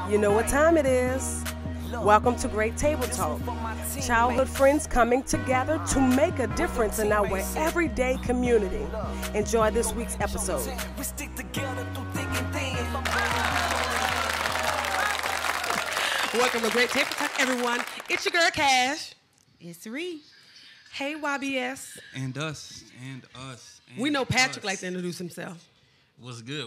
You know what time it is. Welcome to Great Table Talk. Childhood friends coming together to make a difference in our everyday community. Enjoy this week's episode. Welcome to Great Table Talk, everyone. It's your girl, Cash. It's Ree. Hey, YBS. And us. We know Patrick likes to introduce himself. What's good?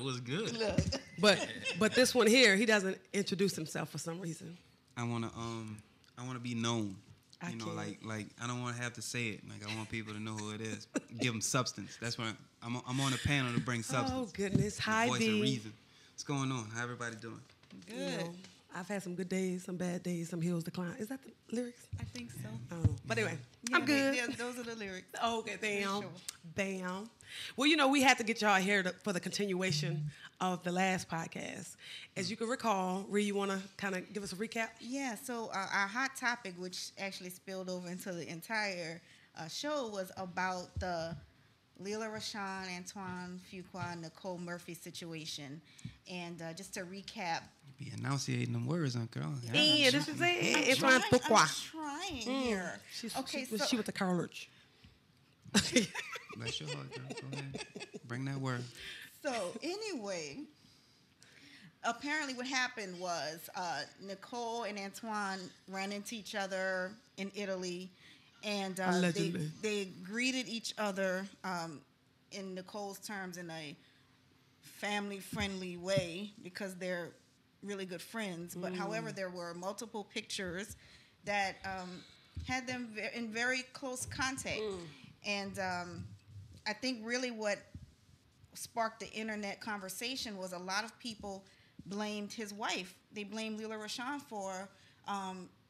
But this one here, he doesn't introduce himself for some reason. I wanna be known. Like I don't want to have to say it. Like I want people to know who it is. Give them substance. That's what I'm on a panel to bring substance. Oh goodness, hi voice B. of reason. What's going on? How everybody doing? Good. You know, I've had some good days, some bad days, some hills to climb. Is that the lyrics? I think so. Oh, but anyway, I'm good. Those are the lyrics. Okay, bam, Sure. bam. Well, you know, we had to get y'all here for the continuation of the last podcast. As you can recall, Ree, you want to kind of give us a recap? Yeah, so our hot topic, which actually spilled over into the entire show, was about the Leila Rashawn, Antoine Fuqua, Nicole Murphy situation. And just to recap. Be enunciating them words, girl. Yeah, this is it. Antoine Fuqua. I'm trying here. She with the college. Bless your heart, girl. Go ahead. Bring that word. So anyway, apparently what happened was Nicole and Antoine ran into each other in Italy, and they greeted each other in Nicole's terms in a family-friendly way because they're really good friends. But however, there were multiple pictures that had them in very close contact. And I think really what sparked the internet conversation was a lot of people blamed his wife. They blamed Leila Rashawn for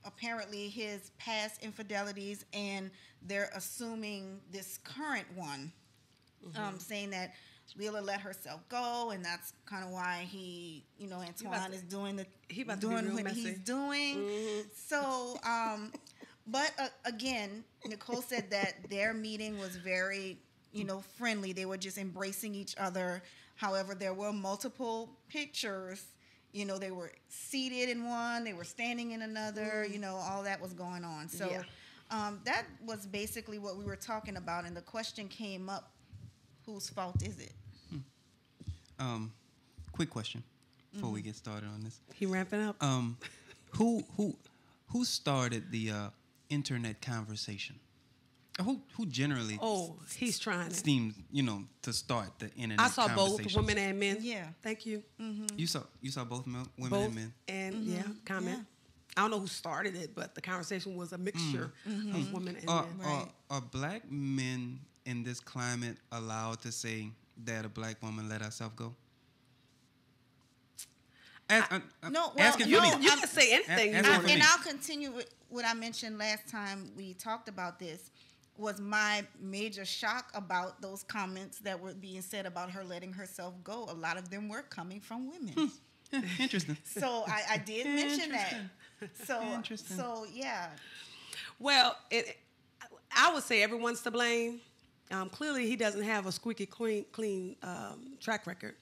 apparently his past infidelities, and they're assuming this current one, saying that Leila let herself go, and that's kind of why Antoine is doing what he's doing. So, but again, Nicole said that their meeting was very, friendly. They were just embracing each other. However, there were multiple pictures. They were seated in one, they were standing in another. All that was going on. So that was basically what we were talking about, and the question came up: whose fault is it? Quick question before we get started on this. He ramping up. Who started the internet conversation? Who generally? Oh, he's trying it. Seems to start the internet. I saw conversation. both women and men. Yeah. Thank you. You saw both women Both and men. And comment. Yeah. I don't know who started it, but the conversation was a mixture of women and men. Are black men in this climate allowed to say that a black woman let herself go? You can say anything. And I'll continue with what I mentioned last time we talked about this. Was my major shock about those comments that were being said about her letting herself go. A lot of them were coming from women. Interesting. So I did mention that. Interesting. So yeah. Well, I would say everyone's to blame. Clearly, he doesn't have a squeaky clean track record.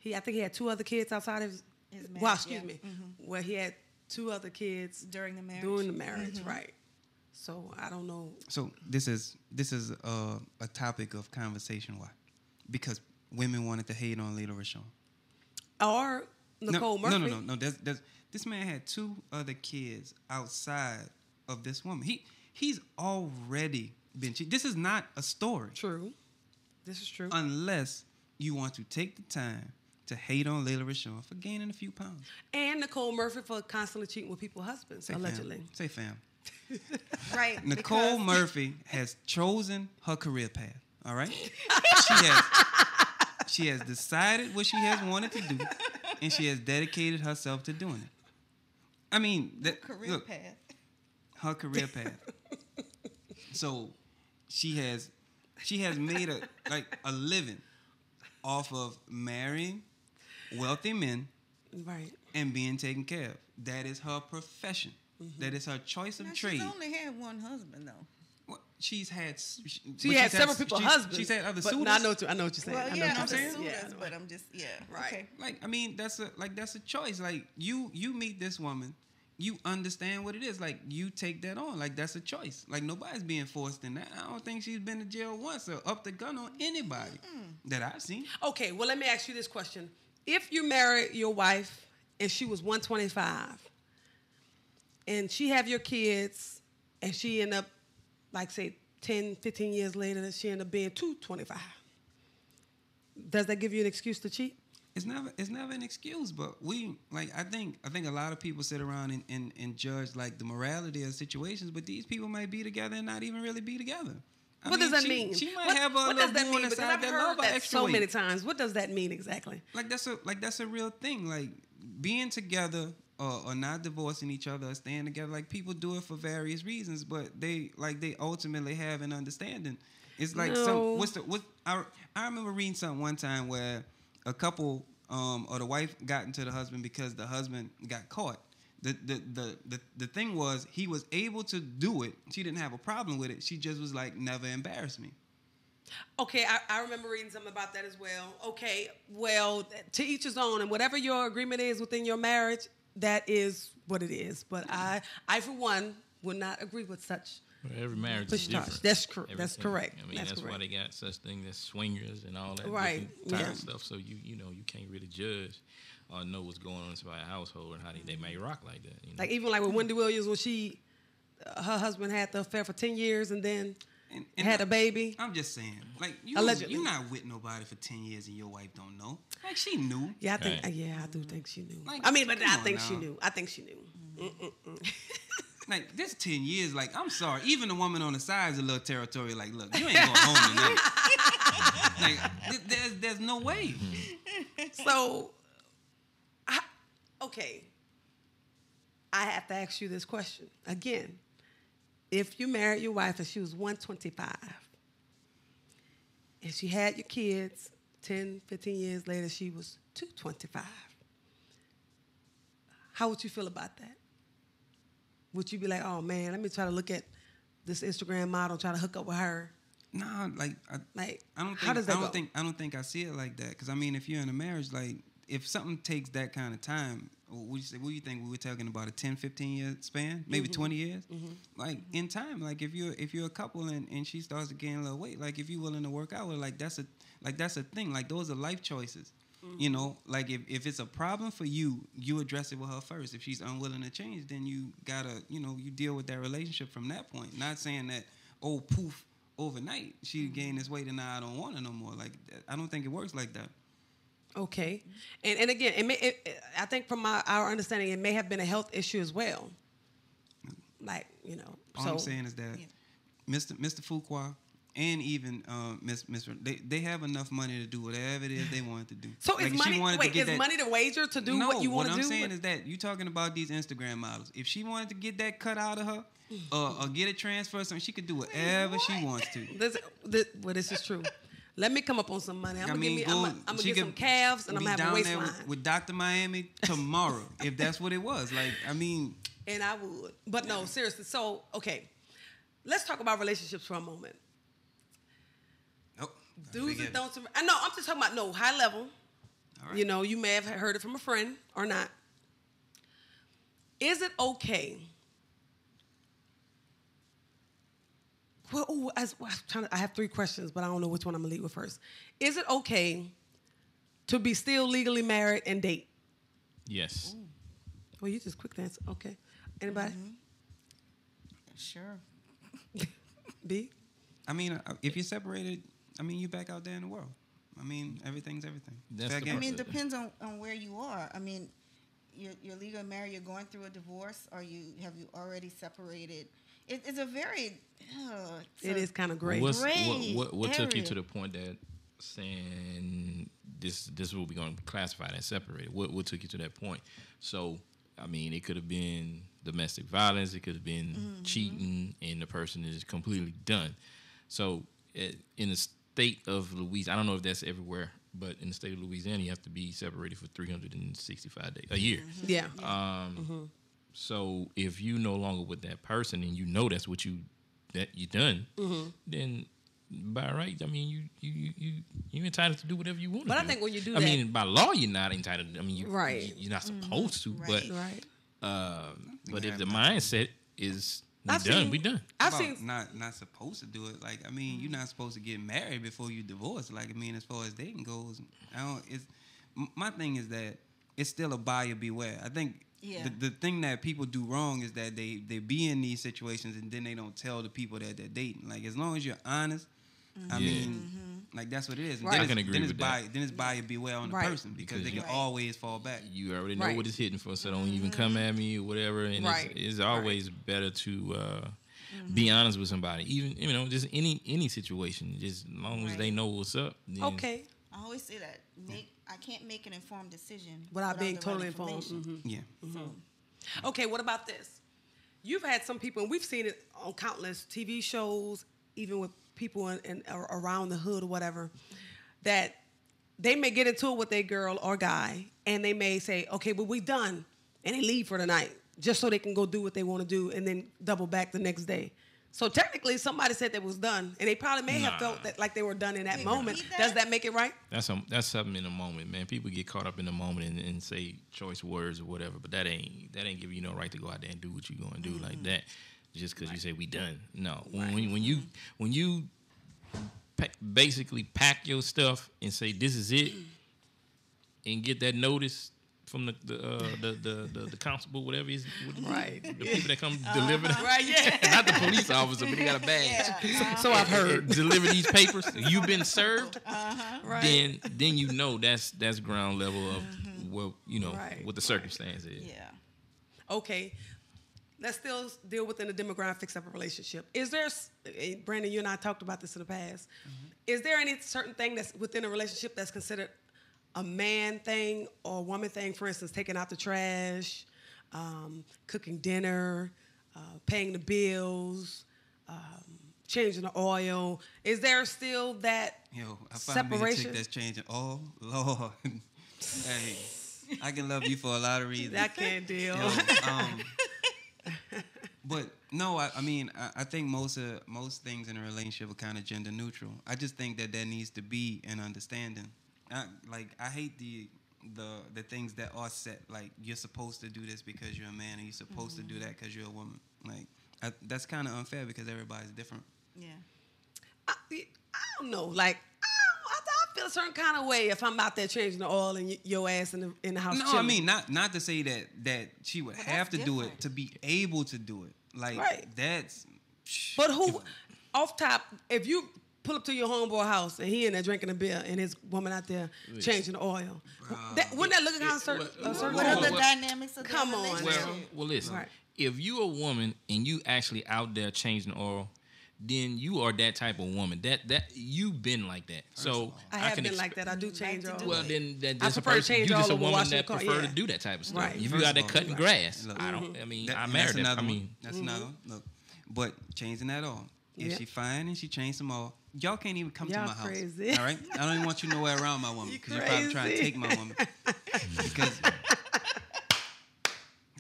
I think he had two other kids outside of his marriage. Well, excuse me. Where he had two other kids during the marriage. Right. So I don't know. So this is a topic of conversation. Why? Because women wanted to hate on Leila Rashawn. Or Nicole Murphy. No. This man had two other kids outside of this woman. He's already been cheated. This is not a story. True. This is true. Unless you want to take the time to hate on Leila Rashawn for gaining a few pounds. And Nicole Murphy for constantly cheating with people's husbands, allegedly. Say fam. Right. Nicole Murphy has chosen her career path. All right? She has decided what she has wanted to do, and she has dedicated herself to doing it. I mean, path. Her career path. So she has made a living off of marrying wealthy men, right, and being taken care of. That is her profession. That is her choice of trade. She's only had one husband, though. Well, she's had. She had several people husbands. She's had other but suitors. No, I know what you're saying. Well, I know yeah, what I'm you're saying. suitors, Yeah, but I'm just right. Okay. Like I mean, that's a choice. Like you meet this woman, you understand what it is. Like you take that on. Like that's a choice. Like nobody's being forced in that. I don't think she's been to jail once or up the gun on anybody that I've seen. Okay, well let me ask you this question: if you married your wife and she was 125, and she have your kids, and she end up, like say 10, 15 years later, she end up being 225, does that give you an excuse to cheat? It's never an excuse, but I think a lot of people sit around and judge like the morality of situations, but these people might be together and not even really be together. What does that mean? She might have a little boo on the side that love her extra so weight. many times. What does that mean exactly? Like that's a real thing. Like being together or not divorcing each other or staying together. Like people do it for various reasons, but they ultimately have an understanding. It's like I remember reading something one time where a couple or the wife got into the husband because the husband got caught. The thing was he was able to do it. She didn't have a problem with it. She just was like, never embarrass me. Okay, I remember reading something about that as well. Okay, well, to each his own, and whatever your agreement is within your marriage, that is what it is. But I for one, would not agree with such. Well, every marriage is different. That's correct. That's correct. I mean, that's why they got such things as swingers and all that right. different type of stuff. So you can't really judge or know what's going on inside a household and how they may rock like that. You know? Like even like with Wendy Williams when her husband had the affair for 10 years and then had a baby. I'm just saying, like allegedly. You're not with nobody for 10 years and your wife don't know. Like she knew. Yeah, I think. Right. Yeah, I do think she knew. Like, I mean, but I think now. she knew. I think she knew. Like this 10 years, like I'm sorry, even the woman on the side is a little territorial. Like, look, you ain't going home tonight. Like, there's no way. So, okay, I have to ask you this question again. If you married your wife and she was 125, and she had your kids 10, 15 years later, she was 225, how would you feel about that? Would you be like, oh man, let me try to look at this Instagram model, try to hook up with her? Nah, I don't think. How does that go? I don't think I see it like that. Because I mean, if you're in a marriage, like if something takes that kind of time, what do you think? We were talking about a 10, 15 year span, maybe 20 years. Like in time, like if you're a couple and she starts to gain a little weight, like if you're willing to work out with, like that's a thing. Like those are life choices. You know, like if it's a problem for you, you address it with her first. If she's unwilling to change, then you gotta, you deal with that relationship from that point. Not saying that, poof, overnight she gained this weight and now I don't want her no more. Like I don't think it works like that. Okay, and again, I think from our understanding, it may have been a health issue as well. Like all I'm saying is that Mr. Fuqua and even Miss they have enough money to do whatever it is they want to do. So like is money? Wait, is money the wager to do what you want to do? What I'm saying is that you talking about these Instagram models. If she wanted to get that cut out of her, or get it transferred, or something, she could do whatever she wants to. This is true. Let me come up on some money. I'm gonna get some calves and I'm gonna have a waistline. With Dr. Miami tomorrow, if that's what it was. Like, I mean. And I would. But no, seriously. So, okay. Let's talk about relationships for a moment. Nope. Do's and don'ts. I know, I'm just talking about, high level. All right. You may have heard it from a friend or not. Is it okay? Well, I have 3 questions, but I don't know which one I'm going to lead with first. Is it okay to be still legally married and date? Yes. Ooh. Well, you just quick answer. Okay. Anybody? Sure. B? I mean, if you're separated, I mean, you back out there in the world. I mean, everything's everything. It depends on where you are. I mean, you're legally married, you're going through a divorce, or have you already separated? It's a very... it is kind of great. What took you to the point that saying this is what we're going to classify as separated? What took you to that point? So, I mean, it could have been domestic violence. It could have been cheating, and the person is completely done. So, in the state of Louisiana, I don't know if that's everywhere, but in the state of Louisiana, you have to be separated for 365 days, a year. Yeah. So if you no longer with that person and you know that's what you you done, then by right, I mean you entitled to do whatever you want. But to I think when you do I that, mean by law you're not entitled. I mean you're not supposed to. Right. But if the mindset is we done. I've seen not supposed to do it. Like I mean, you're not supposed to get married before you divorce. Like I mean, as far as dating goes, my thing is that it's still a buyer beware. I think the thing that people do wrong is that they be in these situations and then they don't tell the people that they're dating. Like as long as you're honest, I mean, like that's what it is. Right. I can agree with that. Then it's buyer beware on the person because they can always fall back. You already know what it's hitting for, so don't even come at me or whatever. And it's always better to be honest with somebody, even just any situation, just as long as they know what's up. Then. Okay. I always say that I can't make an informed decision without being totally informed. Yeah. Okay, what about this? You've had some people, and we've seen it on countless TV shows, even with people in around the hood or whatever, that they may get into it with their girl or guy, and they may say, okay, well, we done, and they leave for the night just so they can go do what they want to do and then double back the next day. So technically, somebody said that was done, and they probably may have felt that like they were done in that moment. Does that make it right? That's something in the moment, man. People get caught up in the moment and say choice words or whatever, but that ain't giving you no right to go out there and do what you're gonna do like that, just because you say we done. No, when you basically pack your stuff and say this is it, and get that notice from the constable, whatever is the people that come deliver them. Not the police officer, but they got a badge. So I've heard. Deliver these papers. You've been served. Then you know that's ground level of what the circumstance is. Yeah. Okay. Let's still deal within the demographics of a relationship. Is there, Brandon, you and I talked about this in the past. Is there any certain thing that's within a relationship that's considered a man thing or a woman thing? For instance, taking out the trash, cooking dinner, paying the bills, changing the oil. Is there still that separation? Me a chick that's changing. Oh Lord, hey, I can love you for a lot of reasons. I can't deal. But no, I mean, I think most things in a relationship are kind of gender neutral. I just think that there needs to be an understanding. I hate the things that are set. Like you're supposed to do this because you're a man, and you're supposed to do that because you're a woman. Like that's kind of unfair because everybody's different. Yeah. I don't know. Like I feel a certain kind of way if I'm out there changing the oil and your ass in the house. No, chilling. I mean not to say that she would have to do it to be able to do it. Like that's. But who, off top, if you pull up to your homeboy house and he in there drinking a beer and his woman out there changing the oil, wouldn't that look kind of certain? What are the dynamics of come on? Well, listen. Right. If you a woman and you actually out there changing the oil, then you are that type of woman. That you've been like that. So I have been like that. I do change oil. Well, then that's a person. You just a woman that prefer to do that type of stuff. Right. If you out there cutting grass, I don't. I mean, I married that. I mean, that's another one. Look, but changing that oil. If she fine and she changed some oil, y'all can't even come to my house. Crazy. All right, I don't even want you nowhere around my woman because you're probably trying to take my woman because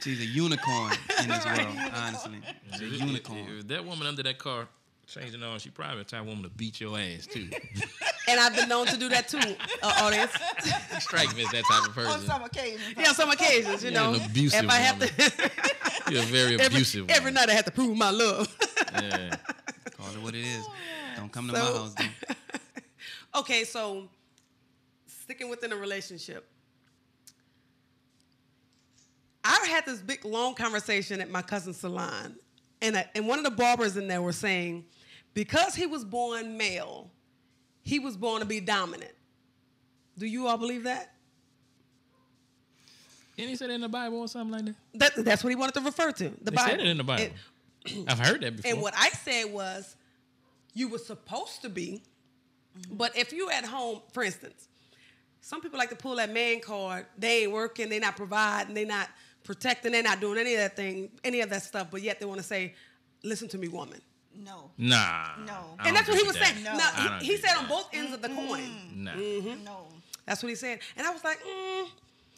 she's a unicorn in this world. Honestly, she's a unicorn. If that woman under that car changing oil, she probably a type of woman to beat your ass too. And I've been known to do that too, audience. You strike me as that type of person. On some occasions. Yeah, on some occasions, you know. An abusive if I have woman. to, you're a very abusive woman. Every night I have to prove my love. Yeah. Call it what it is. Don't come to my house, dude. Okay, so sticking within a relationship. I had this big, long conversation at my cousin's salon, and one of the barbers in there were saying, because he was born male, he was born to be dominant. Do you all believe that? Didn't he say that in the Bible or something like that? That's what he wanted to refer to. The Bible. Said it in the Bible. I've heard that before. And what I said was, you were supposed to be, but if you at home, for instance, some people like to pull that man card. They ain't working, they not providing, they not protecting, they not doing any of that thing, any of that stuff, but yet they want to say, listen to me, woman. No. Nah. No. And that's what he was saying. No. He said on both ends of the coin. Nah. No. That's what he said. And I was like,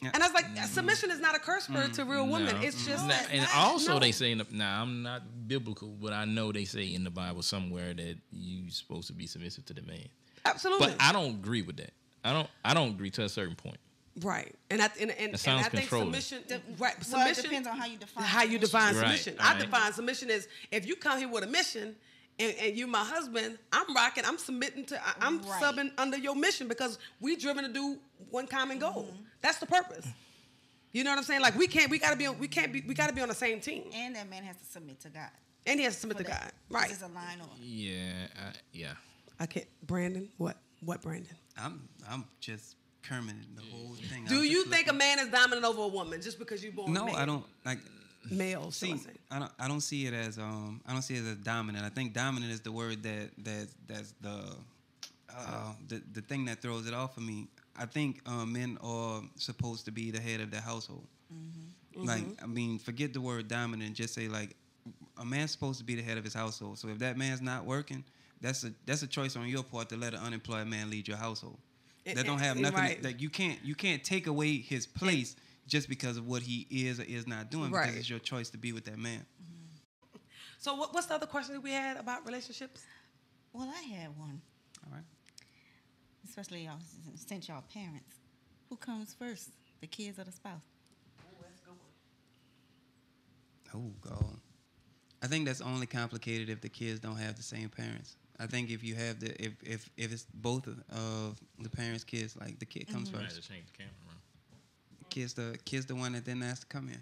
And I was like, submission is not a curse word to real women. It's just that. And also they say, I'm not biblical, but I know they say in the Bible somewhere that you're supposed to be submissive to the man. Absolutely. But I don't agree with that. I don't agree to a certain point. Right, and I think submission. Well, it depends on how you define submission. Right. I define submission as if you come here with a mission, and you my husband, I'm submitting to, I'm subbing under your mission because we driven to do one common goal. That's the purpose. You know what I'm saying? Like we gotta be on the same team. And that man has to submit to God. And he has to submit to God. Right. This is a line on. Yeah. I can't. Brandon, what Brandon? I'm just Kermit the whole thing. Do you think a man is dominant over a woman just because you're born male? No, I don't like male. See, I don't see it as dominant. I think dominant is the word that's the thing that throws it off for me. I think men are supposed to be the head of the household. Like, I mean, forget the word dominant. Just say like a man's supposed to be the head of his household. So if that man's not working, that's a choice on your part to let an unemployed man lead your household. That don't have nothing. Right. Like you can't take away his place just because of what he is or is not doing. Because it's your choice to be with that man. So what's the other question that we had about relationships? Well, I had one. All right. Especially y'all, since y'all parents, who comes first, the kids or the spouse? Oh God. I think that's only complicated if the kids don't have the same parents. I think if you have if it's both of the parents' kids, like the kid comes first. Just change the camera around. Kid's the one that then has to come in.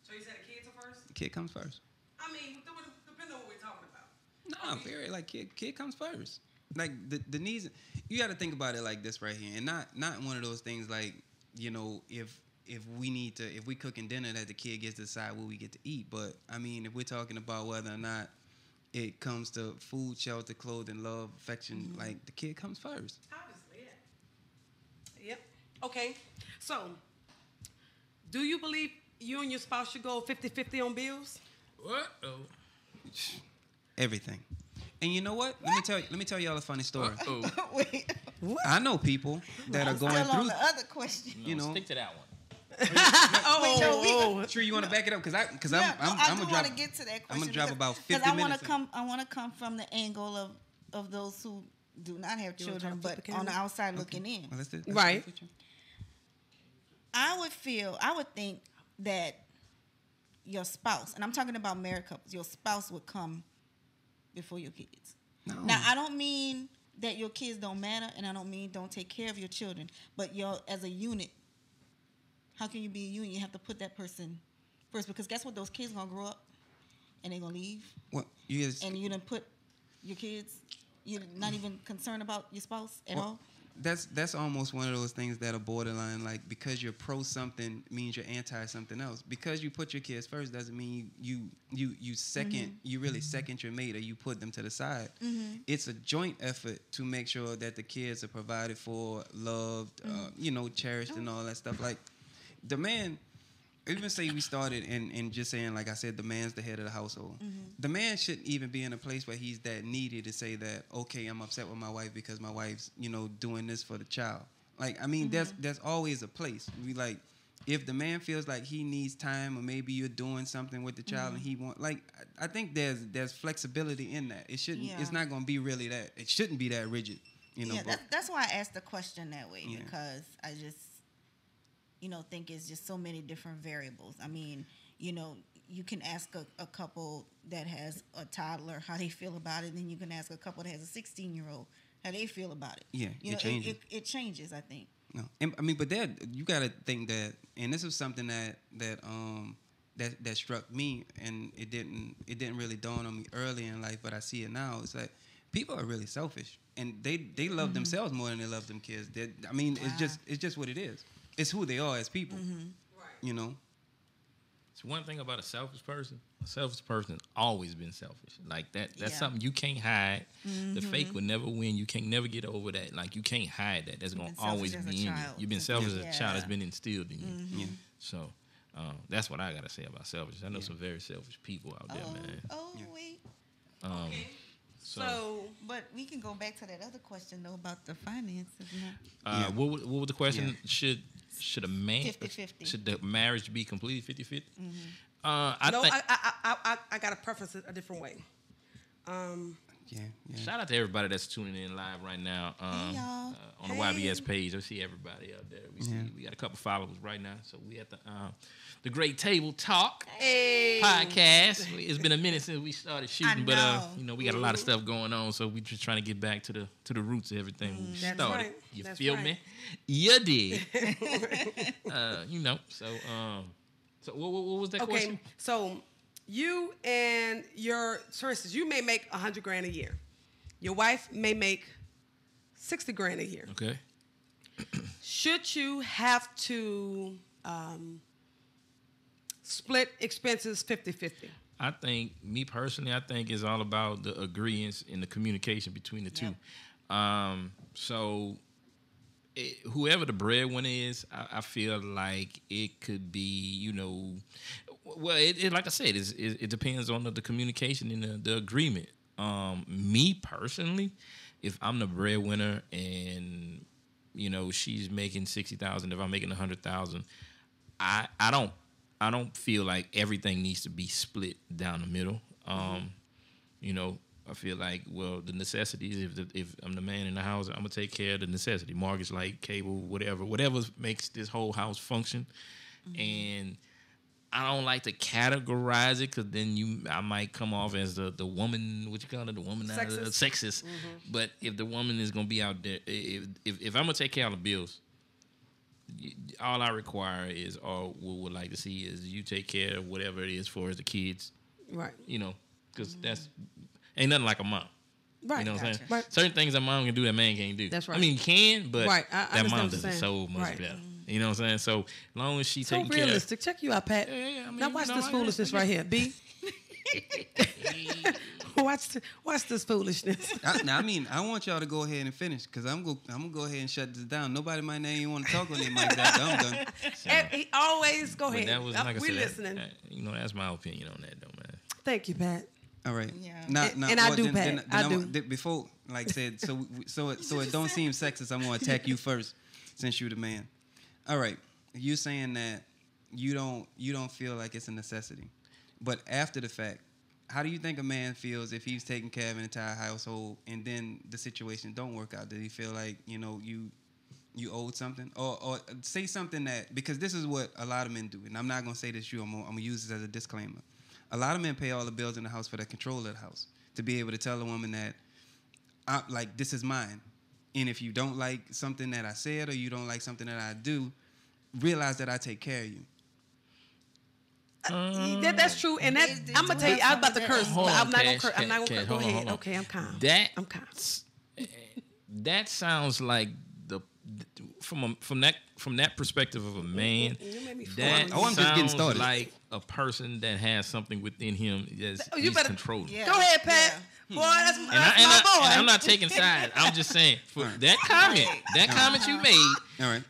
So you said the kids are first? The kid comes first. I mean, depending on what we're talking about. No, period. Like kid comes first. Like the needs. You got to think about it like this right here, and not one of those things like, you know, if we cooking dinner that the kid gets to decide what we get to eat. But I mean, if we're talking about whether or not it comes to food, shelter, clothing, love, affection, like the kid comes first. Obviously, yeah. Yep. Okay. So, do you believe you and your spouse should go 50-50 on bills? What? Oh. Everything. And you know what? Let me tell y'all a funny story. Wait. What? I know people that are going Still through. on the other question. You know, Stick to that one. Sure, you want to back it up because I'm gonna get to that question. I'm gonna drop about 50 minutes. I want to come from the angle of those who do not have children, but on the outside looking in. Well, let's right. I would think that your spouse, and I'm talking about married couples, your spouse would come before your kids. No. Now, I don't mean that your kids don't matter, and I don't mean don't take care of your children, but as a unit. How can you be a union? You have to put that person first because guess what? Those kids are gonna grow up and they're gonna leave. What and you didn't put your kids. You're not even concerned about your spouse at all. That's almost one of those things that are borderline. Like because you're pro something means you're anti something else. Because you put your kids first doesn't mean you second. You really second your mate or you put them to the side. It's a joint effort to make sure that the kids are provided for, loved, cherished, and all that stuff. Like. The man, even say we started and just saying, like I said, the man's the head of the household. The man shouldn't even be in a place where he's that needy to say that, okay, I'm upset with my wife because my wife's, doing this for the child. Like, I mean, there's always a place. We like, if the man feels like he needs time or maybe you're doing something with the child and he want, like, I think there's flexibility in that. It shouldn't, it's not going to be really that, it shouldn't be that rigid, that's why I asked the question that way because I just, think it's just so many different variables. I mean, you can ask a couple that has a toddler how they feel about it, and then you can ask a couple that has a 16-year-old how they feel about it. Yeah, it changes. It changes, I think. No, and, I mean, but you got to think that, and this was something that struck me, and it didn't really dawn on me early in life, but I see it now. It's like people are really selfish, and they love themselves more than they love them kids. It's just what it is. It's who they are as people, Right. It's one thing about a selfish person. A selfish person has always been selfish. Like that's something you can't hide. The fake will never win. You can't never get over that. Like you can't hide that. That's gonna always be in you. You've been selfish as a child. It's been instilled in you. Yeah. So that's what I gotta say about selfish. I know some very selfish people out there, man. Wait. Okay. So, but we can go back to that other question though about the finances. What was the question? Yeah. Should a man 50-50. Should the marriage be completely 50-50? Mm-hmm. I got to preface it a different way. Yeah. Shout out to everybody that's tuning in live right now on the YBS page. I see everybody out there. We got a couple followers right now. So we at the Great Table Talk podcast. It's been a minute since we started shooting, but we got a lot of stuff going on, so we just trying to get back to the roots of everything we started. Right. You feel me? You did. So what was that question? Okay, so you and for instance, you may make $100,000 a year. Your wife may make $60,000 a year. Okay. Should you have to split expenses 50-50? I think, me personally, it's all about the agreements and the communication between the two. Whoever the breadwinner is, I feel like it could be, well, it like I said, it depends on the communication and the agreement. Me personally, if I'm the breadwinner and she's making $60,000, if I'm making $100,000, I don't feel like everything needs to be split down the middle. I feel like, well, the necessities, if I'm the man in the house, I'm going to take care of the necessity, mortgage, light, cable, whatever makes this whole house function. Mm-hmm. And I don't like to categorize it because then I might come off as the woman, what you call it, the woman sexist. Mm-hmm. But if the woman is going to be out there, if I'm going to take care of the bills, all I require is, or would like to see is you take care of whatever it is for the kids. Right. Because that's ain't nothing like a mom. Right. You know what I'm saying? Right. Certain things a mom can do that man can't do. That's right. I mean, he can, but that mom does it so much right. better. You know what I'm saying? So as long as she's taking realistic. care. Check you out, Pat. Yeah, now watch this foolishness right here, B. Watch this foolishness. I want y'all to go ahead and finish because I'm gonna go ahead and shut this down. Nobody might not even want to talk on their mics after I'm done. So, he always go ahead. That was, like we listening. That's my opinion on that, though, man. Thank you, Pat. All right. Yeah. And I do, Pat. I do. Before, like I said, so it don't seem sexist. I'm gonna attack you first, since you're the man. All right. You saying that you don't feel like it's a necessity, but after the fact, how do you think a man feels if he's taking care of an entire household and then the situation don't work out? Did he feel like you owed something, or say something that, because this is what a lot of men do, and I'm not gonna say this. I'm gonna use this as a disclaimer. A lot of men pay all the bills in the house for the control of the house, to be able to tell a woman that, this is mine. And if you don't like something that I said or you don't like something that I do, realize that I take care of you. That's true. And that, I'm going to tell you, I was about to curse. But I'm not going to curse. I'm not going to go ahead. Okay, I'm calm. I'm calm. That sounds like from that perspective of a man, that I'm just getting started. Like a person that has something within him that's he's controlling. Yeah. Go ahead, Pat. Boy, that's my boy. And I'm not taking sides. I'm just saying, for that comment you made, all right,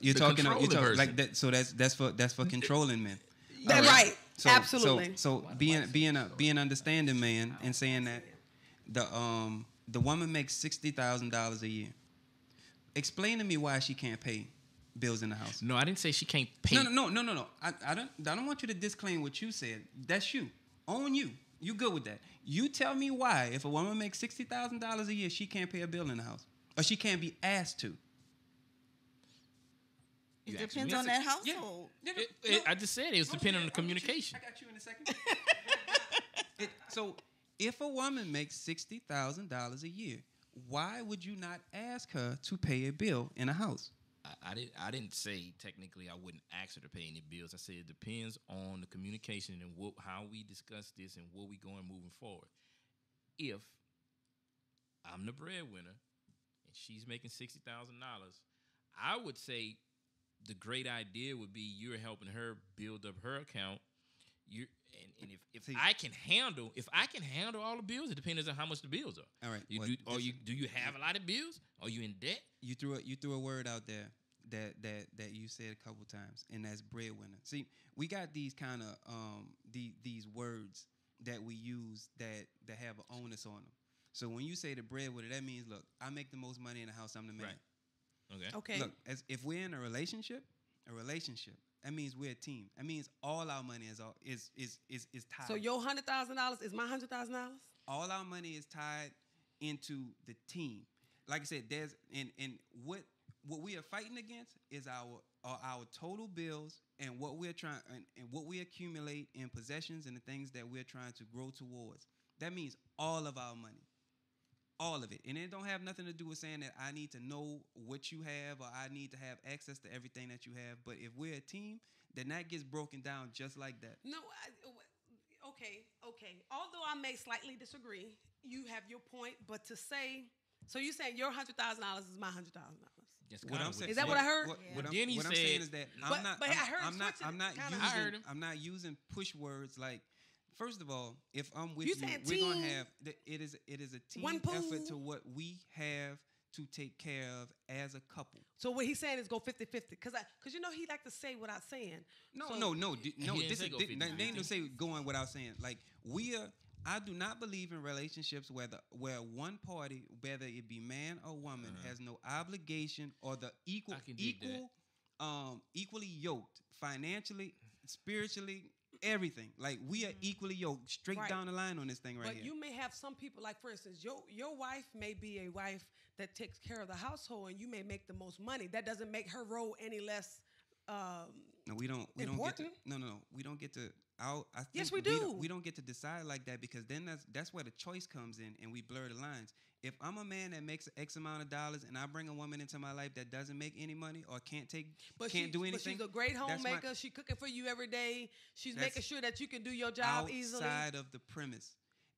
you're talking person. Like that. So that's for controlling men. That's right. Absolutely. So being understanding man and saying that the woman makes $60,000 a year. Explain to me why she can't pay bills in the house. No, I didn't say she can't pay. No. I don't want you to disclaim what you said. That's you. Own you. You good with that. You tell me why, if a woman makes $60,000 a year, she can't pay a bill in the house. Or she can't be asked to. It depends on that household. Yeah. I just said it was depending on the communication. I got you in a second. So if a woman makes $60,000 a year, why would you not ask her to pay a bill in a house? I didn't say technically I wouldn't ask her to pay any bills. I said it depends on the communication and how we discuss this and where we going moving forward. If I'm the breadwinner and she's making $60,000, I would say the great idea would be you're helping her build up her account. If I can handle all the bills, it depends on how much the bills are. All right. Do you have a lot of bills? Are you in debt? You threw a word out there that you said a couple times, and that's breadwinner. See, we got these kind of these words that we use that have an onus on them. So when you say the breadwinner, that means, look, I make the most money in the house. I'm the man. Right. Okay. Look, if we're in a relationship, that means we're a team. That means all our money is tied. So your $100,000 is my $100,000. All our money is tied into the team. Like I said, there's and what we are fighting against is our total bills and what we're trying and what we accumulate in possessions and the things that we're trying to grow towards. That means all of our money. All of it. And it don't have nothing to do with saying that I need to know what you have or I need to have access to everything that you have. But if we're a team, then that gets broken down just like that. No, okay. Although I may slightly disagree, you have your point. But to say, so you saying your $100,000 is my $100,000? What I'm saying, is that what I heard? What I'm said, saying is that I'm not using push words like. First of all, if I'm with you, we're gonna have it is a team effort to what we have to take care of as a couple. So what he's saying is go 50-50 because you know he like to say without saying. No. This is they ain't no say going without saying. Like I do not believe in relationships where one party, whether it be man or woman, has no obligation or the equally yoked financially, spiritually. Everything. Like we are equally yoked straight down the line on this thing right here. But you may have some people, like for instance, your wife may be a wife that takes care of the household and you may make the most money. That doesn't make her role any less no, we don't important. Get to, no. We don't get to yes, we do. We don't get to decide like that because then that's where the choice comes in and we blur the lines. If I'm a man that makes X amount of dollars and I bring a woman into my life that doesn't make any money or can't do anything. But she's a great homemaker. She's cooking for you every day. She's making sure that you can do your job easily. Outside of the premise.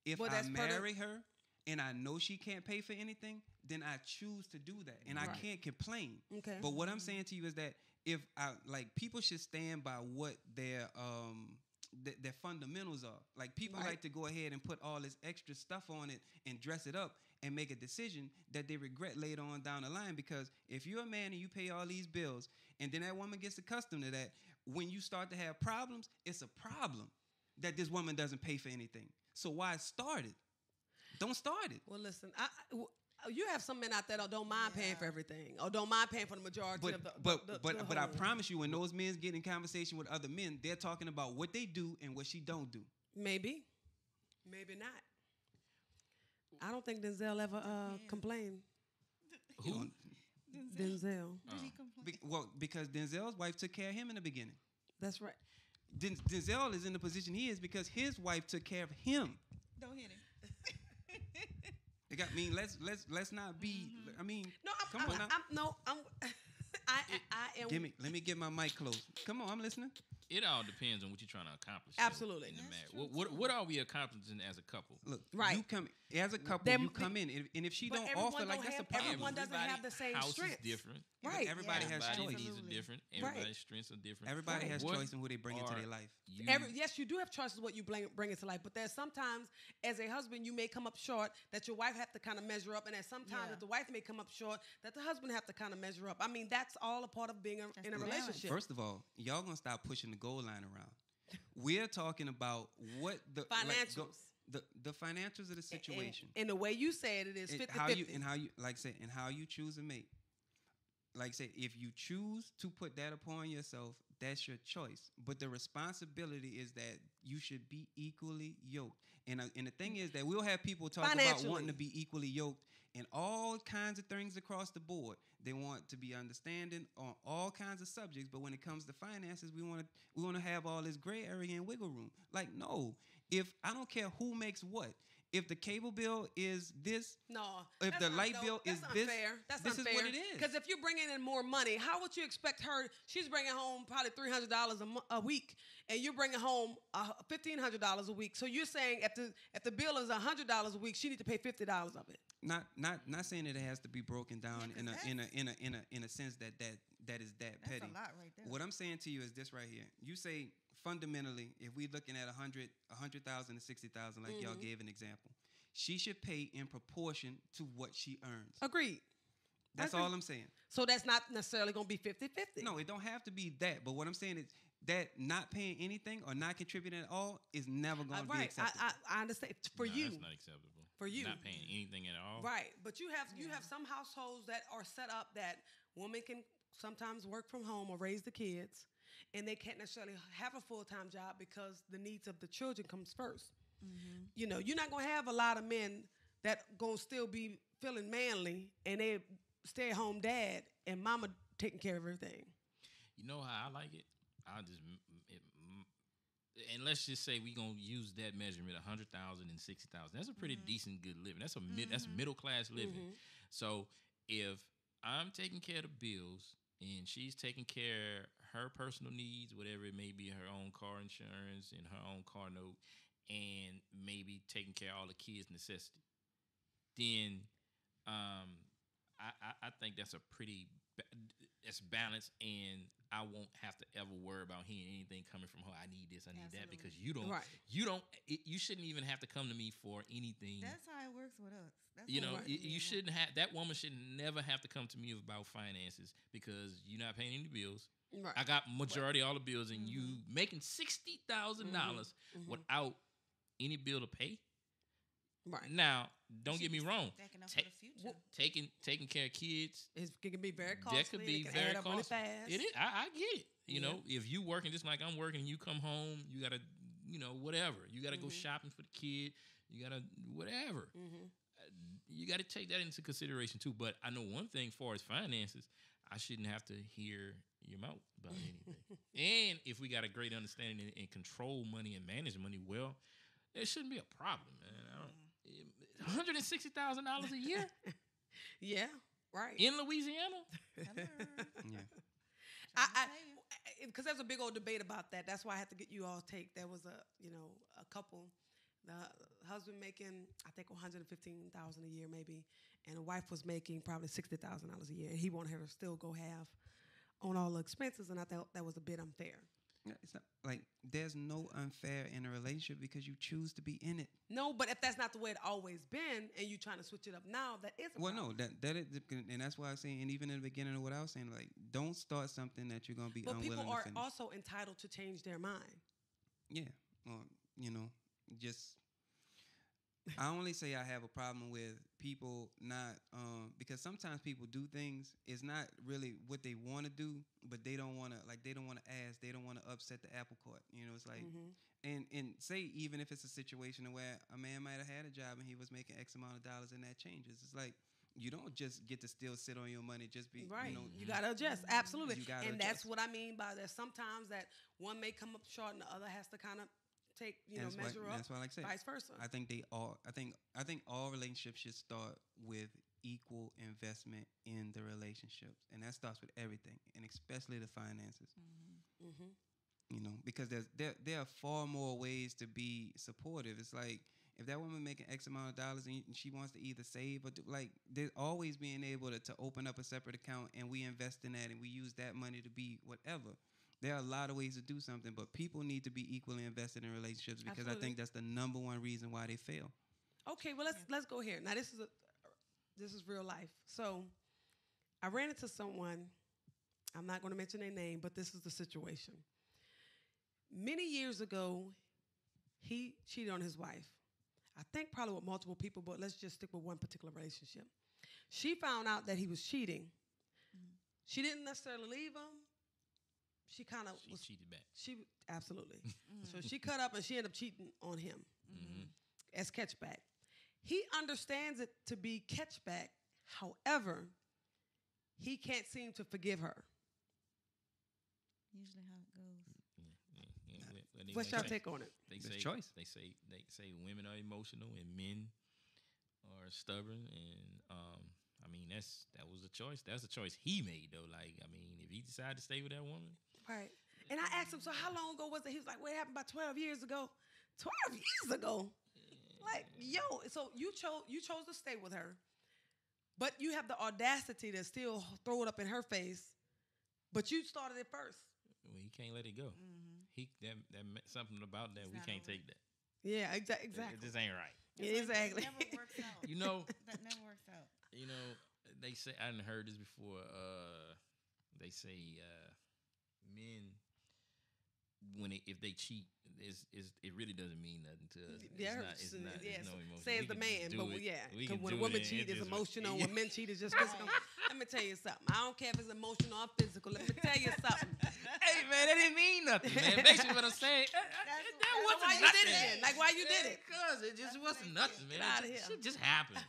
If I marry her and I know she can't pay for anything, then I choose to do that. And I can't complain. Okay. But what I'm saying to you is that if people should stand by what their fundamentals are. Like people like to go ahead and put all this extra stuff on it and dress it up and make a decision that they regret later on down the line. Because if you're a man and you pay all these bills and then that woman gets accustomed to that, when you start to have problems, it's a problem that this woman doesn't pay for anything. So why start it? Don't start it. Well, listen, you have some men out there that don't mind paying for everything or don't mind paying for the majority of the But I promise you, when those men get in conversation with other men, they're talking about what they do and what she don't do. Maybe not. I don't think Denzel ever complained. Who? Denzel. Because Denzel's wife took care of him in the beginning. That's right. Denzel is in the position he is because his wife took care of him. Don't hit him. Let's not be. I mean, no, come on now. I am. Let me get my mic close. Come on, I'm listening. It all depends on what you're trying to accomplish. Absolutely. In the marriage. What are we accomplishing as a couple? Look, you come as a couple. You come in, and if she don't offer, like that's a problem. Everyone doesn't have the same house strength. Is different. Right. Everybody has choice. Everybody's needs are different. Everybody's strengths are different. Everybody has choice in who they bring into their life. Yes, you do have choices what you bring into life, but there's sometimes as a husband you may come up short that your wife have to kind of measure up, and there's sometimes that the wife may come up short that the husband have to kind of measure up. I mean, that's all a part of being in a relationship. First of all, y'all gonna stop pushing the goal line around. We're talking about what the financials. The financials of the situation. And the way you said it is 50-50. How you choose a mate. Like I said, if you choose to put that upon yourself, that's your choice. But the responsibility is that you should be equally yoked. And the thing is that we'll have people talk about wanting to be equally yoked in all kinds of things across the board. They want to be understanding on all kinds of subjects. But when it comes to finances, we want to have all this gray area and wiggle room. Like, no. If I don't care who makes what. If the cable bill is this, if the light bill is this, this is what it is. Because if you're bringing in more money, how would you expect her? She's bringing home probably $300 a week, and you're bringing home $1,500 a week. So you're saying if the bill is $100 a week, she needs to pay $50 of it. Not saying that it has to be broken down in a sense that is that petty. That's a lot right there. What I'm saying to you is this right here. You say fundamentally, if we're looking at 100,000 to 60,000, like y'all gave an example, she should pay in proportion to what she earns. Agreed. That's all I'm saying. So that's not necessarily going to be 50-50. No, it don't have to be that. But what I'm saying is, that not paying anything or not contributing at all is never going to be acceptable. I understand. For you. That's not acceptable. For you. Not paying anything at all. Right. But you have some households that are set up that women can sometimes work from home or raise the kids, and they can't necessarily have a full-time job because the needs of the children comes first. Mm-hmm. You know, you're not going to have a lot of men that going to still be feeling manly and they stay-at-home dad and mama taking care of everything. You know how I like it? And let's just say we gonna use that measurement, 100,000 and 60,000. That's a pretty decent, good living. That's that's middle class living. Mm-hmm. So if I'm taking care of the bills and she's taking care of her personal needs, whatever it may be, her own car insurance and her own car note, and maybe taking care of all the kids' necessities, then I think that's a pretty it's balanced, and I won't have to ever worry about hearing anything coming from her. I need this, I need that, because you shouldn't even have to come to me for anything. That's how it works with us. That's you shouldn't have, that woman should never have to come to me about finances because you're not paying any bills. Right. I got majority all the bills, and you making $60,000 without any bill to pay. Right. Now, don't get me wrong. Stacking up for the future. Taking care of kids. It can be very costly. That could be very costly. Really fast. It is. I get it. You know, if you working just like I'm working, you come home, you gotta, whatever. You gotta go shopping for the kid. You gotta whatever. You gotta take that into consideration too. But I know one thing, as far as finances, I shouldn't have to hear your mouth about anything. And if we got a great understanding and control money and manage money well, it shouldn't be a problem, man. $160,000 a year? Yeah, right. In Louisiana? Yeah. Because there's a big old debate about that. That's why I had to get you all take. There was a couple, the husband making, I think, $115,000 a year maybe, and the wife was making probably $60,000 a year, and he wanted her to still go half on all the expenses, and I thought that was a bit unfair. It's not like there's no unfair in a relationship because you choose to be in it. No, but if that's not the way it always been, and you trying to switch it up now, that is a problem. No, that is, and that's why I was saying, and even in the beginning of what I was saying, like, don't start something that you're gonna be unwilling to finish. But people are also entitled to change their mind. Yeah, well, just. I only say I have a problem with people not because sometimes people do things. It's not really what they want to do, but they don't want to ask. They don't want to upset the apple cart. It's like, and say even if it's a situation where a man might have had a job and he was making X amount of dollars and that changes. It's like you don't just get to still sit on your money. Just be right. You gotta adjust. Absolutely. And that's what I mean by that. Sometimes that one may come up short and the other has to kind of measure up. That's why I like say vice versa. I think all relationships should start with equal investment in the relationships, and that starts with everything, and especially the finances. Because there are far more ways to be supportive. It's like if that woman making X amount of dollars and she wants to either save or do, like, there's always being able to open up a separate account and we invest in that and we use that money to be whatever. There are a lot of ways to do something, but people need to be equally invested in relationships because I think that's the number one reason why they fail. Okay, well let's go here. Now this is real life. So I ran into someone. I'm not going to mention their name, but this is the situation. Many years ago, he cheated on his wife. I think probably with multiple people, but let's just stick with one particular relationship. She found out that he was cheating. She didn't necessarily leave him. She cheated back. Absolutely. So she cut up and she ended up cheating on him as catchback. He understands it to be catchback. However, he can't seem to forgive her. Usually how it goes. What's your take on it? They say choice. They say women are emotional and men are stubborn, and that was a choice. That's a choice he made, though. Like, if he decided to stay with that woman. Right. And I asked him, so how long ago was it? He was like, well, it happened about 12 years ago. 12 years ago? Like, so you chose to stay with her, but you have the audacity to still throw it up in her face, but you started it first. Well, he can't let it go. That something about that, we can't take that. Yeah, exactly. It just ain't right. Exactly. It never works out. That never works out. They say, I hadn't heard this before. They say men if they cheat, it really doesn't mean nothing to us. Yeah, it's no emotion. Says the man, but because when a do woman it, cheat, it it's just- emotional. When men cheat, it's just physical. Let me tell you something. I don't care if it's emotional or physical. Let me tell you something. Hey man, that didn't mean nothing, man. Basically, what I'm saying, that wasn't Why you nothing. did it then? Like, why you did it? Because it just wasn't nothing, man. Get outta here. Shit just happened.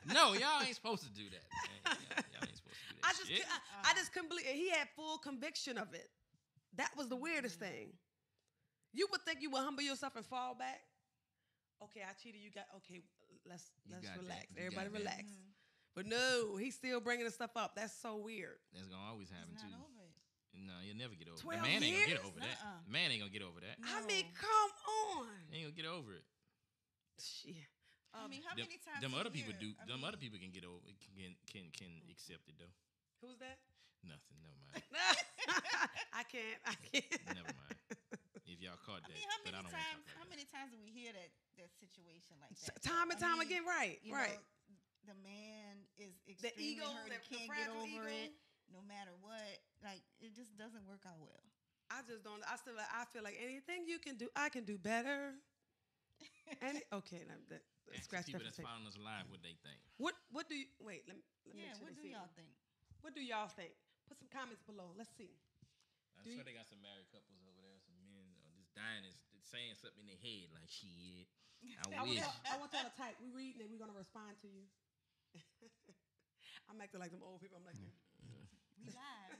No, y'all ain't supposed to do that, man. Y'all ain't supposed to do that. I just couldn't believe it. He had full conviction of it. That was the weirdest thing. You would think you would humble yourself and fall back. Okay, I cheated. You got okay. Let's relax. Everybody relax. Mm-hmm. But no, he's still bringing the stuff up. That's so weird. That's gonna always happen too. Over it. No, you'll never get over it. 12 The man ain't gonna years? get over that. The man ain't gonna get over that. No. I mean, come on. He ain't gonna get over it. Shit. I mean, how many times? Them a other year? people do. I Them mean, other people can get over. Can accept it though. Who's that? Nothing. Never mind. I can't. Never mind. If y'all caught that, I mean, but I don't want to talk like how that. many times do we hear that situation like that? Time and time again, right. You know, the man is extremely ego, hurt. the He can't get fragile over ego. it, no matter what. Like it just doesn't work out well. I just don't. I feel like anything you can do, I can do better. Okay, Ask scratch the people that. that's following us live what they think. What do you wait? Let me Yeah, make sure what they do see y'all it. think? What do y'all think? Put some comments below. Let's see. I'm sure they got some married couples over there, some men just dying and saying something in their head like, shit, I wish. I want y'all to type. We reading and we're gonna respond to you. I'm acting like them old people. I'm like, We lied.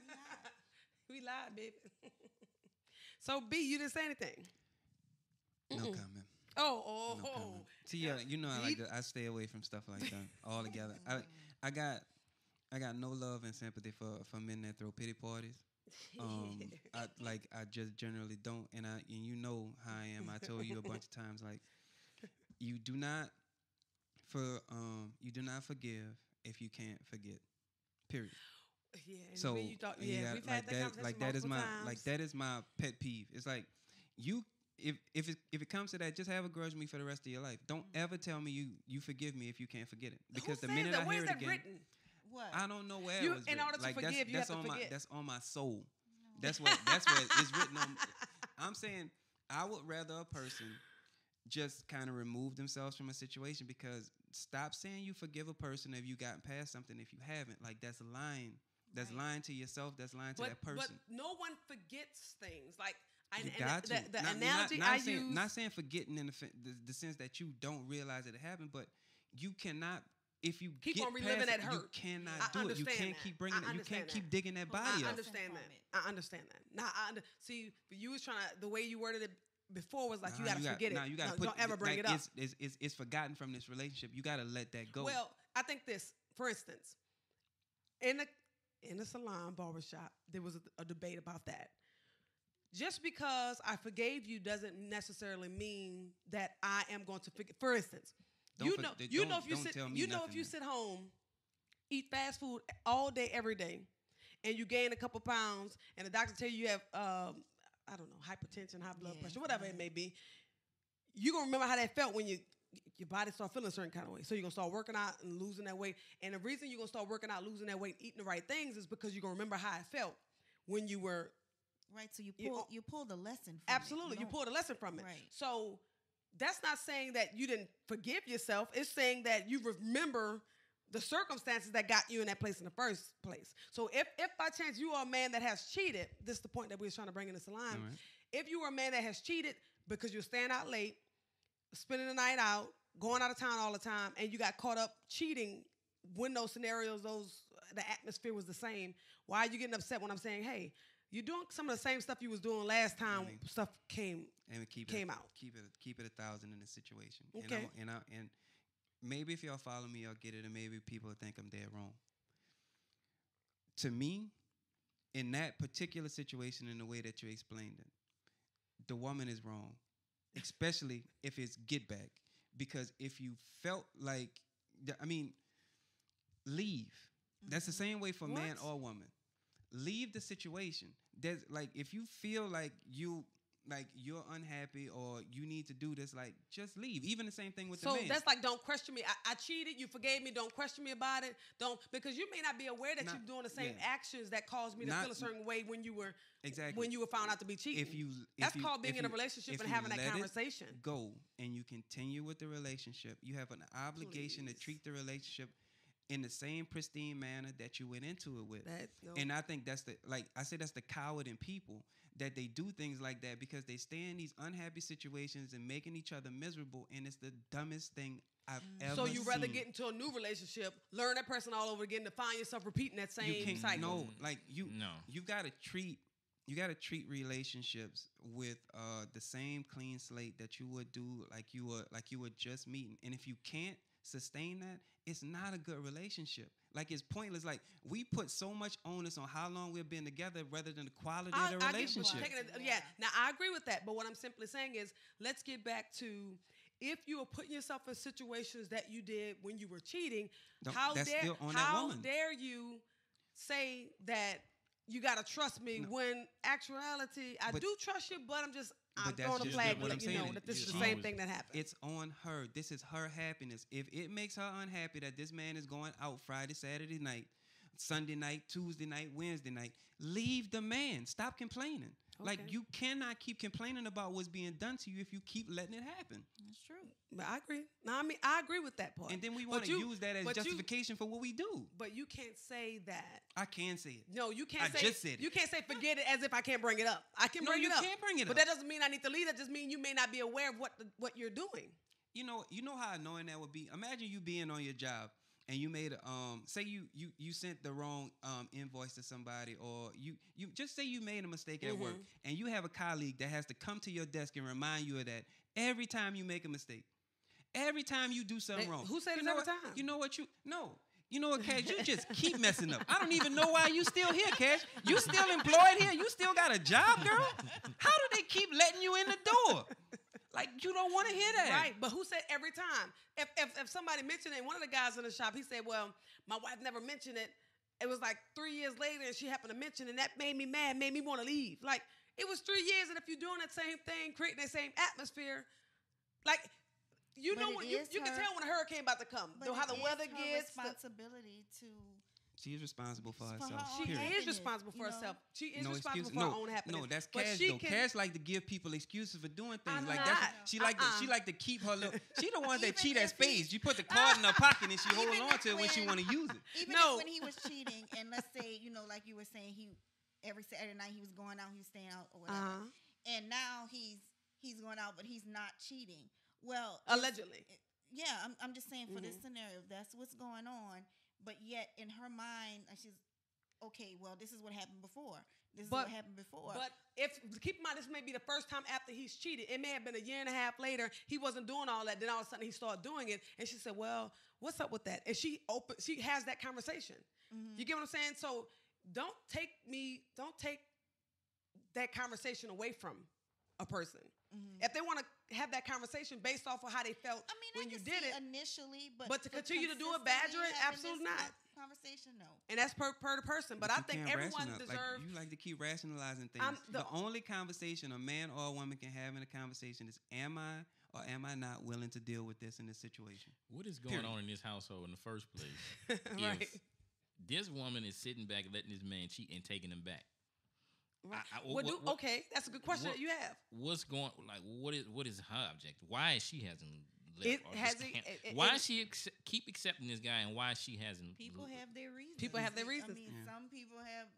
we lied, baby. So B, you didn't say anything. No comment. Oh. No comment. See, you know I stay away from stuff like that altogether. I got no love and sympathy for men that throw pity parties. I just generally don't, and you know how I am. I told you a bunch of times, like you do not forgive if you can't forget. Period. Yeah. So we've had that conversation like that is times. my pet peeve. It's like if it comes to that, just have a grudge with me for the rest of your life. Don't ever tell me you forgive me if you can't forget it, because the minute I hear it again. Written? What? I don't know where it was written. In order to forgive, you have to forget. That's on my soul. No. That's what it's written on. I'm saying I would rather a person just kind of remove themselves from a situation, because stop saying you forgive a person if you gotten past something if you haven't. Like that's lying. That's lying to yourself. That's lying to that person. But no one forgets things. Like you got to. The analogy I use. Not saying forgetting in the sense that you don't realize that it happened, but you cannot. If you keep get on reliving past that it, hurt. you cannot do it. You can't keep bringing it. You can't keep digging that body up. I understand that. Now, see, but you was trying to, the way you worded it before was like, you got to forget it. You got to don't ever bring it up. It's forgotten from this relationship. You got to let that go. Well, I think this, for instance, in the salon barbershop, there was a debate about that. Just because I forgave you doesn't necessarily mean that I am going to forget. For instance, if you sit home, eat fast food all day, every day, and you gain a couple pounds, and the doctor tell you have, I don't know, hypertension, high blood pressure, whatever it may be, you're going to remember how that felt when your body start feeling a certain kind of way. So you're going to start working out and losing that weight. And the reason you're going to start working out, losing that weight, eating the right things is because you're going to remember how it felt when you were. Right, so you pulled a lesson from absolutely, you pulled a lesson from it. Right. So that's not saying that you didn't forgive yourself. It's saying that you remember the circumstances that got you in that place in the first place. So if by chance you are a man that has cheated, this is the point that we was trying to bring in this line. Right. If you are a man that has cheated because you're staying out late, spending the night out, going out of town all the time, and you got caught up cheating when those scenarios, the atmosphere was the same, why are you getting upset when I'm saying, hey, you're doing some of the same stuff you was doing last time. Stuff came out. Keep it 1,000 in this situation. Okay. And maybe if y'all follow me, y'all get it, and maybe people think I'm dead wrong. To me, in that particular situation, in the way that you explained it, the woman is wrong, especially if it's get back. Because if you felt like, leave. That's the same way for man or woman. Leave the situation. There's like, if you feel like you like you're unhappy or you need to do this, like just leave. Even the same thing with the So man. that's like, don't question me. I cheated. You forgave me. Don't question me about it. Because you may not be aware that you're doing the same actions that caused me to feel a certain way when you were found out to be cheating. That's called being in a relationship and having that conversation. Go and you continue with the relationship. You have an obligation to treat the relationship in the same pristine manner that you went into it with. And I think that's the coward in people, that they do things like that because they stay in these unhappy situations and making each other miserable, and it's the dumbest thing I've ever seen. So you'd rather get into a new relationship, learn that person all over again, to find yourself repeating that same cycle. You've got to treat relationships with the same clean slate that you would do like you were just meeting. And if you can't sustain that, it's not a good relationship. Like, it's pointless. Like, we put so much onus on how long we've been together rather than the quality of the relationship. Now I agree with that, but what I'm simply saying is, let's get back to, if you are putting yourself in situations that you did when you were cheating, how dare you say that you gotta trust me, when actuality I do trust you, but I'm throwing a flag to let you know that this is the same thing that happened. It's on her. This is her happiness. If it makes her unhappy that this man is going out Friday, Saturday night, Sunday night, Tuesday night, Wednesday night, leave the man. Stop complaining. Okay. Like, you cannot keep complaining about what's being done to you if you keep letting it happen. That's true. But I agree. No, I mean, I agree with that part. And then we want to use that as justification for what we do. But you can't say that. I can say it. No, you can't say it. I just said it. You can't say forget it as if I can't bring it up. I can bring it up. No, you can't bring it up. But that doesn't mean I need to leave. That just means you may not be aware of what you're doing. You know how annoying that would be? Imagine you being on your job and you made say you sent the wrong invoice to somebody, or you just say you made a mistake at work, and you have a colleague that has to come to your desk and remind you of that every time you make a mistake, every time you do something wrong. Who said it every time? You know what, Cash, you just keep messing up. I don't even know why you still here, Cash. You still employed here? You still got a job, girl? How do they keep letting you in the door? Like, you don't want to hear that. Right, but who said every time? If somebody mentioned it, one of the guys in the shop, he said, well, my wife never mentioned it. It was like 3 years later and she happened to mention it, and that made me mad, made me want to leave. Like, it was 3 years, and if you're doing that same thing, creating that same atmosphere, like, you can tell when a hurricane about to come. How the weather gets. Responsibility to... She is responsible for herself. She is responsible for herself. She is responsible for her own happiness. No, that's Cash. Cash like to give people excuses for doing things like that. She like to keep her little. She the one that cheat at spades. You put the card in her pocket and she holding on to it when she want to use it. Even when he was cheating, and let's say, like you were saying, every Saturday night he was going out, he was staying out or whatever, and now he's going out, but he's not cheating. Well, allegedly. I'm just saying, for this scenario, if that's what's going on. But yet, in her mind, she's, okay, well, this is what happened before. But keep in mind, this may be the first time after he's cheated. It may have been a year and a half later. He wasn't doing all that. Then all of a sudden, he started doing it. And she said, well, what's up with that? And she has that conversation. You get what I'm saying? So don't take that conversation away from a person. If they want to have that conversation based off of how they felt when you did it initially, but to continue to do it, badger it, absolutely not. Conversation, no. And that's per the person. But I think everyone deserves. You like to keep rationalizing things. The only conversation a man or a woman can have in a conversation is, am I or am I not willing to deal with this in this situation? What is going on in this household in the first place? Right. If this woman is sitting back letting this man cheat and taking him back. Right. Okay, that's a good question that you have. What's going? Like, what is her objective? Why she hasn't left? Why she keep accepting this guy, and why she hasn't? People have their reasons. I mean, some people have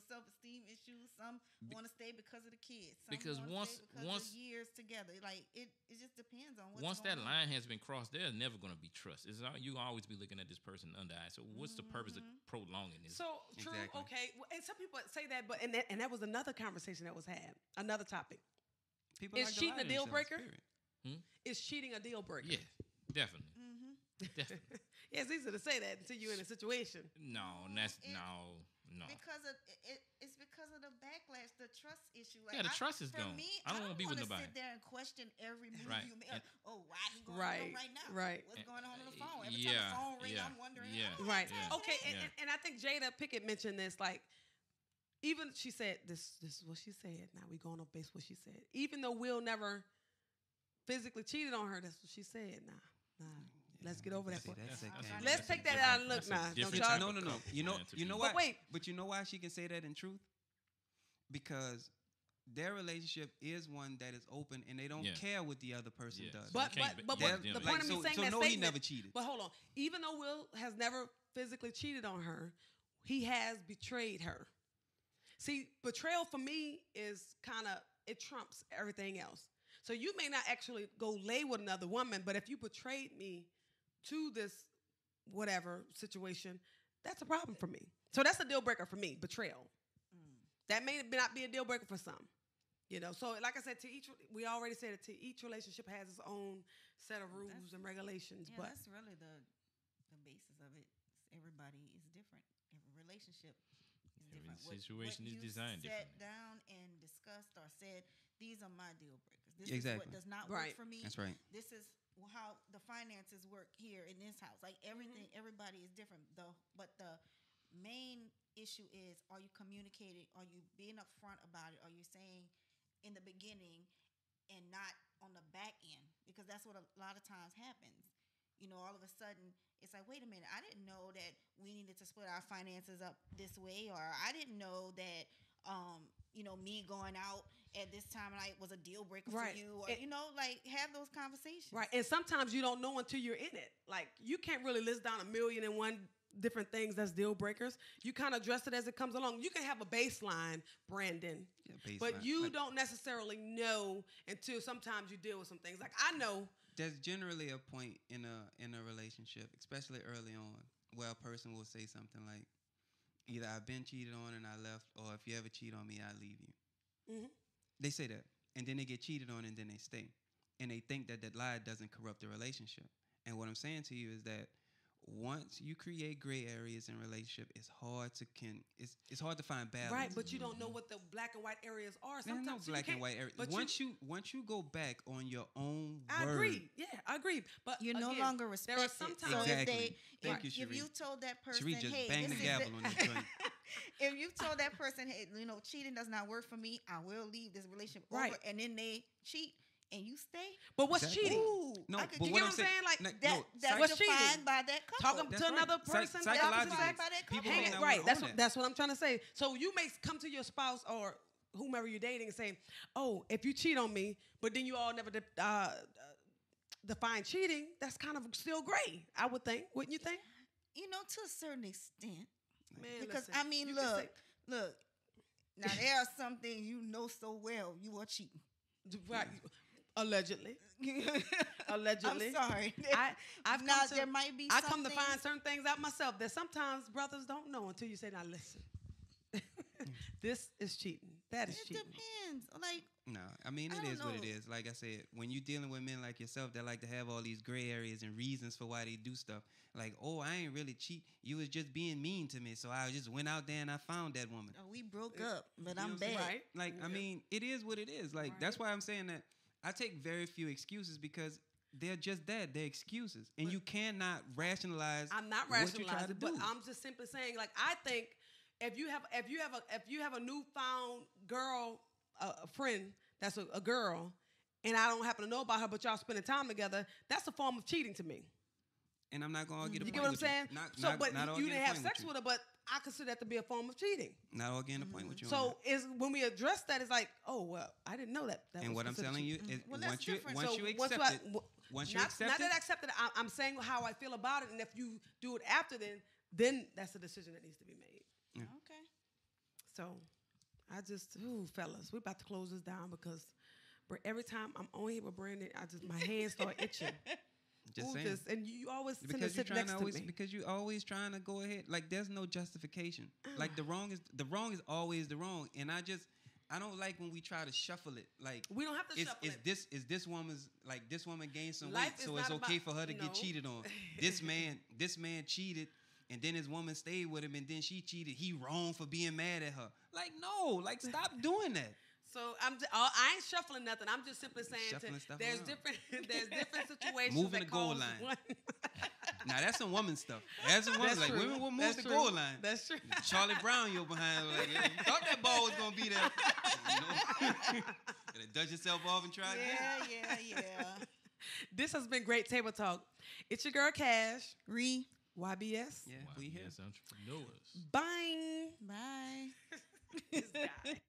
self-esteem issues. Some want to stay because of the kids. Some because once of years together, like it just depends on what's once going that on. line has been crossed, there's never going to be trust. You always be looking at this person under eye. So what's the purpose of prolonging this? So true. Exactly. Okay, and some people say that, but and that was another conversation that was had. Another topic. People is cheating a deal breaker? Is cheating a deal breaker? Yeah, definitely. Definitely. Yeah, it's easy to say that until you're in a situation. No. Because it's because of the backlash, the trust issue. Like, the trust is gone. I don't want to be with nobody. Sit there and question every move you make. Why he going on right now? Right. What's going on the phone? Every time the phone rings, I'm wondering. Right. Okay, and I think Jada Pickett mentioned this. Like, even she said this is what she said. Now we going off base what she said. Even though Will never physically cheated on her, that's what she said. Nah. Let's get over that part. Let's take that out and look now. No. You know why? But wait. But you know why she can say that in truth? Because their relationship is one that is open, and they don't care what the other person does. But the point of me saying that statement. He never cheated. But hold on. Even though Will has never physically cheated on her, he has betrayed her. See, betrayal for me is kind of, it trumps everything else. So you may not actually go lay with another woman, but if you betrayed me to this whatever situation, that's a problem for me. So that's a deal breaker for me, betrayal. That may not be a deal breaker for some. You know, so like I said, we already said that each relationship has its own set of rules and regulations. Yeah, but that's really the basis of it. Everybody is different. Every relationship is different. Every situation is designed differently. Sat down and discussed or said, these are my deal breakers. This is what does not work for me. That's right. This is how the finances work here in this house. Like everything, everybody is different. But the main issue is, are you communicating? Are you being upfront about it? Are you saying in the beginning and not on the back end? Because that's what a lot of times happens. You know, all of a sudden, it's like, wait a minute, I didn't know that we needed to split our finances up this way, or I didn't know that, me going out at this time of night was a deal breaker for you, or, like, have those conversations. Right, and sometimes you don't know until you're in it. Like, you can't really list down 1,000,001 different things that's deal breakers. You kind of address it as it comes along. You can have a baseline, Brandon, but you don't necessarily know until sometimes you deal with some things. Like, I know there's generally a point in a relationship, especially early on, where a person will say something like, either I've been cheated on and I left, or if you ever cheat on me, I leave you. Mm-hmm. They say that, and then they get cheated on, and then they stay, and they think that lie doesn't corrupt the relationship. And what I'm saying to you is that once you create gray areas in a relationship, it's hard to find balance. Right, but you don't know what the black and white areas are. Sometimes there's no black and white areas. But once you go back on your own I agree. Yeah, I agree. But you're no longer respected. There are sometimes exactly. If you told that person, Cherie just banged the gavel on the joint. If you told that person, hey, cheating does not work for me, I will leave this relationship over, and then they cheat. And you stay? But what's cheating? No, but you get what I'm saying? Like, that's defined by that couple. Talking to another person, psychologically, defined by that couple. Right, that's what I'm trying to say. So you may come to your spouse or whomever you're dating and say, oh, if you cheat on me, but then you all never define cheating, that's kind of still gray, I would think. Wouldn't you think? To a certain extent. Man, because, listen, look, now there are some things you know so well you are cheating. Right. Allegedly. I'm sorry. There might be. I come to find certain things out myself that sometimes brothers don't know until you say, "Now listen, this is cheating. That is cheating." It depends. Like, no, I mean it is what it is. Like I said, when you're dealing with men like yourself that like to have all these gray areas and reasons for why they do stuff, like, oh, I ain't really cheat. You was just being mean to me, so I just went out there and I found that woman. Oh, we broke up, but I'm bad. Right? Like, I mean, it is what it is. Like, that's why I'm saying that I take very few excuses because they're just that. They're excuses. And you cannot rationalize. I'm not rationalizing, but I'm just simply saying, like, I think if you have a newfound girl, a friend that's a girl, and I don't happen to know about her, but y'all spending time together, that's a form of cheating to me. And I'm not going to argue the point. You get what I'm saying? Not you didn't have sex with her, but I consider that to be a form of cheating. Not arguing the point with you. So when we address that, it's like, oh well, I didn't know that. And what I'm telling you is, once you accept not that I accept it, I'm saying how I feel about it, and if you do it after, then that's a decision that needs to be made. Yeah. Okay. So fellas, we're about to close this down because every time I'm on here with Brandon, my hands start itching. Just saying. And you always tend to sit next to me. Because you're always trying to go ahead. Like, there's no justification. Like, the wrong is always the wrong. And I don't like when we try to shuffle it. Like, we don't have to shuffle it. Is this woman's, like, this woman gained some Life weight, so it's okay for her to get cheated on. This man cheated, and then his woman stayed with him, and then she cheated. He wrong for being mad at her. Like, no. Like, stop doing that. So I ain't shuffling nothing. I'm just simply saying there's different situations. Moving the goal line. Now that's some woman stuff. That's some woman. Like true. women will move That's the true. goal line. That's true. Charlie Brown, you're behind. Like, you thought that ball was gonna be there. Gotta dust yourself off and try again. Yeah. This has been great table talk. It's your girl YBS. Yeah, we here. Yes, entrepreneurs. Bye. Bye. This guy.